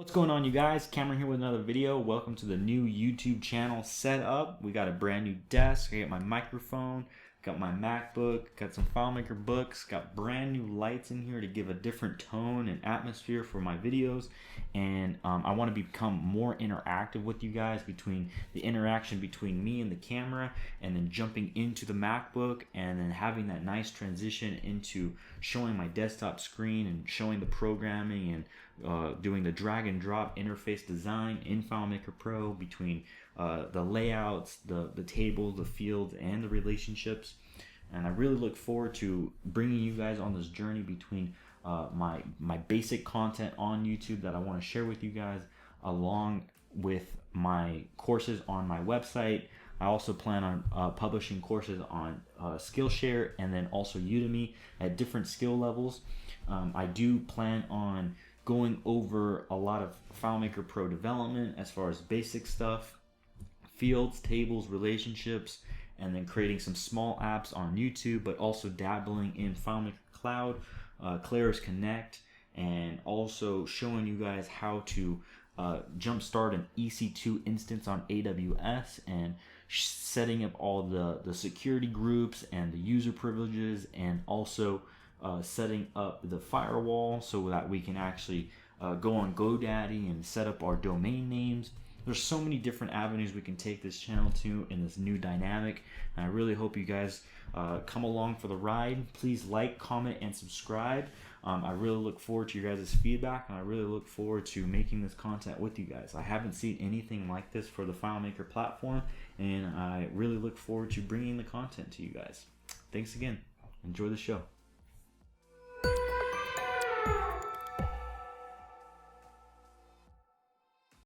What's going on, you guys? Cameron here with another video. Welcome to the new YouTube channel setup. We got a brand new desk. I got my microphone, got my MacBook, got some FileMaker books, got brand new lights in here to give a different tone and atmosphere for my videos. And I want to become more interactive with you guys, between the interaction between me and the camera, and then jumping into the MacBook, and then having that nice transition into showing my desktop screen and showing the programming and doing the drag and drop interface design in FileMaker Pro between the layouts, the table, the fields, and the relationships. And I really look forward to bringing you guys on this journey between my basic content on YouTube that I want to share with you guys, along with my courses on my website. I also plan on publishing courses on Skillshare and then also Udemy at different skill levels. I do plan on going over a lot of FileMaker Pro development as far as basic stuff, fields, tables, relationships, and then creating some small apps on YouTube, but also dabbling in FileMaker Cloud, Claris Connect, and also showing you guys how to jumpstart an EC2 instance on AWS, and setting up all the security groups and the user privileges, and also setting up the firewall so that we can actually go on GoDaddy and set up our domain names. There's so many different avenues we can take this channel to in this new dynamic, and I really hope you guys come along for the ride. Please like, comment, and subscribe. I really look forward to your guys' feedback, and I really look forward to making this content with you guys. I haven't seen anything like this for the FileMaker platform, and I really look forward to bringing the content to you guys. Thanks again. Enjoy the show.